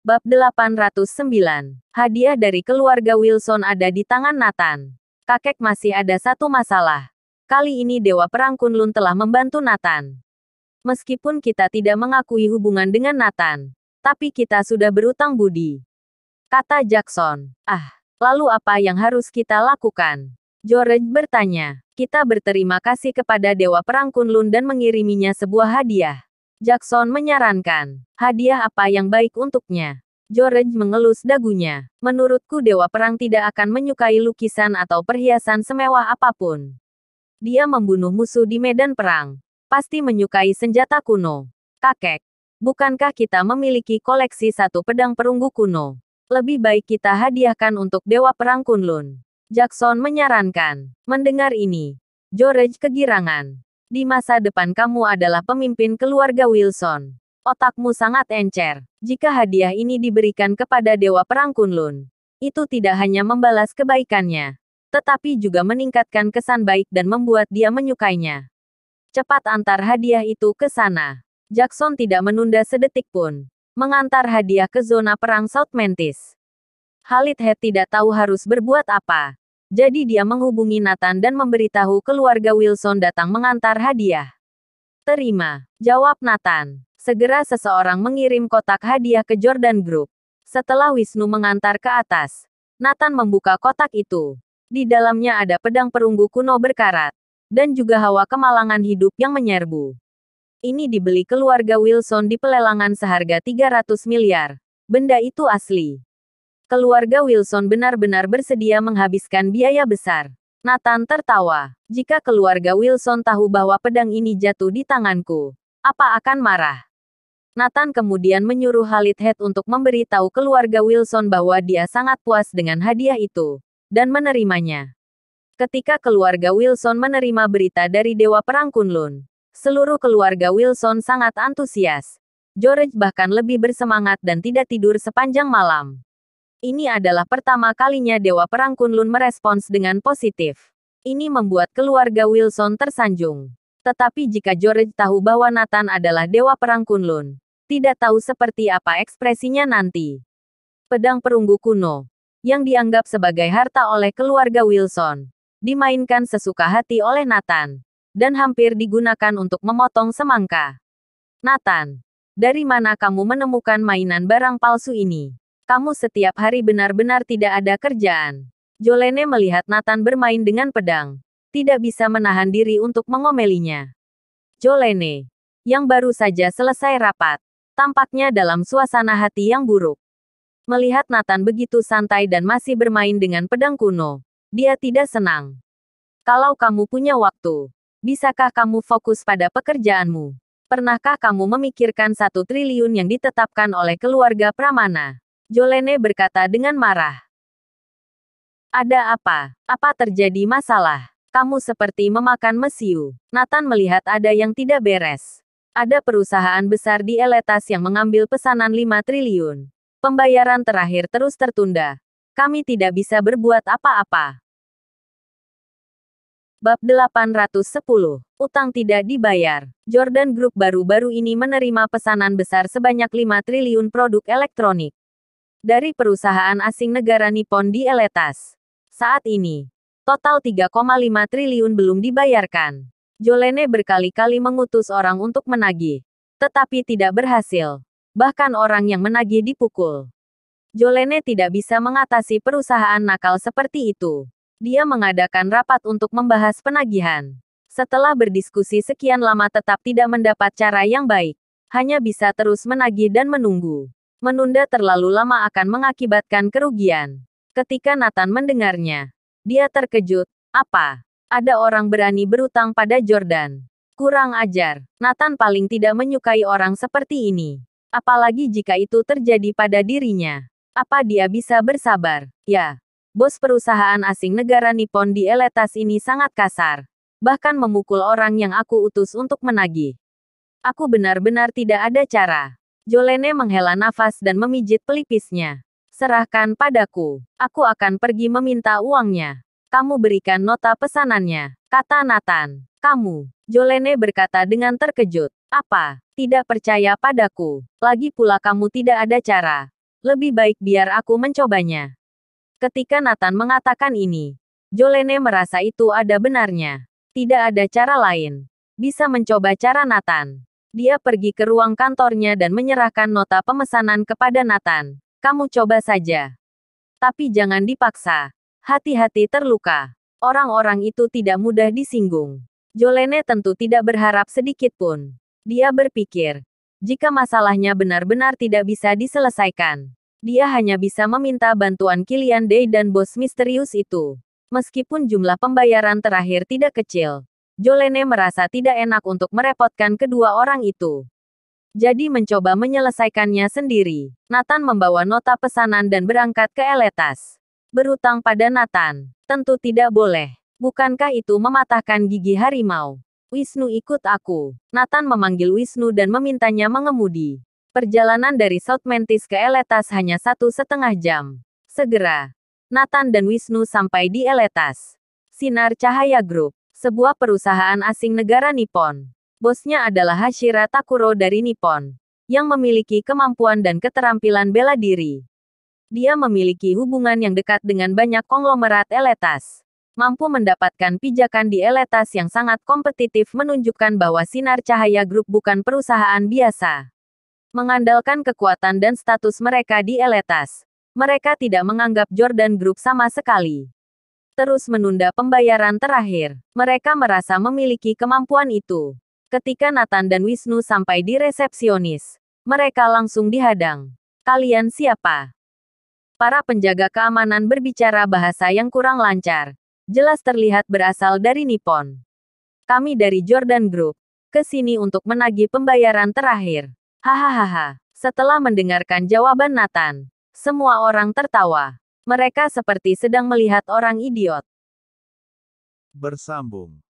Bab 809. Hadiah dari keluarga Wilson ada di tangan Nathan. Kakek masih ada satu masalah. Kali ini Dewa Perang Kunlun telah membantu Nathan. Meskipun kita tidak mengakui hubungan dengan Nathan, tapi kita sudah berutang budi, kata Jackson. Lalu apa yang harus kita lakukan? George bertanya. Kita berterima kasih kepada Dewa Perang Kunlun dan mengiriminya sebuah hadiah. Jackson menyarankan. Hadiah apa yang baik untuknya? George mengelus dagunya. Menurutku Dewa Perang tidak akan menyukai lukisan atau perhiasan semewah apapun. Dia membunuh musuh di medan perang. Pasti menyukai senjata kuno. Kakek, bukankah kita memiliki koleksi satu pedang perunggu kuno? Lebih baik kita hadiahkan untuk Dewa Perang Kunlun. Jackson menyarankan. Mendengar ini, George kegirangan. Di masa depan kamu adalah pemimpin keluarga Wilson. Otakmu sangat encer. Jika hadiah ini diberikan kepada Dewa Perang Kunlun, itu tidak hanya membalas kebaikannya, tetapi juga meningkatkan kesan baik dan membuat dia menyukainya. Cepat antar hadiah itu ke sana. Jackson tidak menunda sedetik pun. Mengantar hadiah ke zona perang South Mantis. Khalid Head tidak tahu harus berbuat apa. Jadi dia menghubungi Nathan dan memberitahu keluarga Wilson datang mengantar hadiah. Terima, jawab Nathan. Segera seseorang mengirim kotak hadiah ke Jordan Group. Setelah Wisnu mengantar ke atas, Nathan membuka kotak itu. Di dalamnya ada pedang perunggu kuno berkarat. Dan juga hawa kemalangan hidup yang menyerbu. Ini dibeli keluarga Wilson di pelelangan seharga 300 miliar. Benda itu asli. Keluarga Wilson benar-benar bersedia menghabiskan biaya besar. Nathan tertawa. Jika keluarga Wilson tahu bahwa pedang ini jatuh di tanganku, apa akan marah? Nathan kemudian menyuruh Khalid Head untuk memberitahu keluarga Wilson bahwa dia sangat puas dengan hadiah itu, dan menerimanya. Ketika keluarga Wilson menerima berita dari Dewa Perang Kunlun, seluruh keluarga Wilson sangat antusias. George bahkan lebih bersemangat dan tidak tidur sepanjang malam. Ini adalah pertama kalinya Dewa Perang Kunlun merespons dengan positif. Ini membuat keluarga Wilson tersanjung. Tetapi jika George tahu bahwa Nathan adalah Dewa Perang Kunlun, tidak tahu seperti apa ekspresinya nanti. Pedang perunggu kuno, yang dianggap sebagai harta oleh keluarga Wilson, dimainkan sesuka hati oleh Nathan, dan hampir digunakan untuk memotong semangka. Nathan, dari mana kamu menemukan mainan barang palsu ini? Kamu setiap hari benar-benar tidak ada kerjaan. Jolene melihat Nathan bermain dengan pedang. Tidak bisa menahan diri untuk mengomelinya. Jolene, yang baru saja selesai rapat, tampaknya dalam suasana hati yang buruk. Melihat Nathan begitu santai dan masih bermain dengan pedang kuno, dia tidak senang. Kalau kamu punya waktu, bisakah kamu fokus pada pekerjaanmu? Pernahkah kamu memikirkan 1 triliun yang ditetapkan oleh keluarga Pramana? Jolene berkata dengan marah. Ada apa? Apa terjadi masalah? Kamu seperti memakan mesiu. Nathan melihat ada yang tidak beres. Ada perusahaan besar di Eletas yang mengambil pesanan 5 triliun. Pembayaran terakhir terus tertunda. Kami tidak bisa berbuat apa-apa. Bab 810. Utang tidak dibayar. Jordan Group baru-baru ini menerima pesanan besar sebanyak 5 triliun produk elektronik dari perusahaan asing negara Nippon di Eletas. Saat ini, total 3,5 triliun belum dibayarkan. Jolene berkali-kali mengutus orang untuk menagih, tetapi tidak berhasil. Bahkan orang yang menagih dipukul. Jolene tidak bisa mengatasi perusahaan nakal seperti itu. Dia mengadakan rapat untuk membahas penagihan. Setelah berdiskusi sekian lama tetap tidak mendapat cara yang baik. Hanya bisa terus menagih dan menunggu. Menunda terlalu lama akan mengakibatkan kerugian. Ketika Nathan mendengarnya, dia terkejut. Apa? Ada orang berani berutang pada Jordan? Kurang ajar. Nathan paling tidak menyukai orang seperti ini. Apalagi jika itu terjadi pada dirinya. Apa dia bisa bersabar? Ya. Bos perusahaan asing negara Nippon di Eletas ini sangat kasar. Bahkan memukul orang yang aku utus untuk menagih. Aku benar-benar tidak ada cara. Jolene menghela nafas dan memijit pelipisnya. Serahkan padaku. Aku akan pergi meminta uangnya. Kamu berikan nota pesanannya, kata Nathan. Kamu, Jolene berkata dengan terkejut. Apa? Tidak percaya padaku? Lagi pula kamu tidak ada cara. Lebih baik biar aku mencobanya. Ketika Nathan mengatakan ini, Jolene merasa itu ada benarnya. Tidak ada cara lain. Bisa mencoba cara Nathan. Dia pergi ke ruang kantornya dan menyerahkan nota pemesanan kepada Nathan. Kamu coba saja. Tapi jangan dipaksa. Hati-hati terluka. Orang-orang itu tidak mudah disinggung. Jolene tentu tidak berharap sedikit pun. Dia berpikir, jika masalahnya benar-benar tidak bisa diselesaikan, dia hanya bisa meminta bantuan Killian Day dan bos misterius itu. Meskipun jumlah pembayaran terakhir tidak kecil, Jolene merasa tidak enak untuk merepotkan kedua orang itu. Jadi mencoba menyelesaikannya sendiri. Nathan membawa nota pesanan dan berangkat ke Eletas. Berutang pada Nathan. Tentu tidak boleh. Bukankah itu mematahkan gigi harimau? Wisnu ikut aku. Nathan memanggil Wisnu dan memintanya mengemudi. Perjalanan dari South Mantis ke Eletas hanya 1,5 jam. Segera, Nathan dan Wisnu sampai di Eletas. Sinar Cahaya Group. Sebuah perusahaan asing negara Nippon. Bosnya adalah Hashira Takuro dari Nippon, yang memiliki kemampuan dan keterampilan bela diri. Dia memiliki hubungan yang dekat dengan banyak konglomerat Eletas. Mampu mendapatkan pijakan di Eletas yang sangat kompetitif menunjukkan bahwa Sinar Cahaya Group bukan perusahaan biasa. Mengandalkan kekuatan dan status mereka di Eletas, mereka tidak menganggap Jordan Group sama sekali. Terus menunda pembayaran terakhir. Mereka merasa memiliki kemampuan itu. Ketika Nathan dan Wisnu sampai di resepsionis, mereka langsung dihadang. Kalian siapa? Para penjaga keamanan berbicara bahasa yang kurang lancar. Jelas terlihat berasal dari Nippon. Kami dari Jordan Group. Ke sini untuk menagih pembayaran terakhir. Hahaha. Setelah mendengarkan jawaban Nathan, semua orang tertawa. Mereka seperti sedang melihat orang idiot. Bersambung.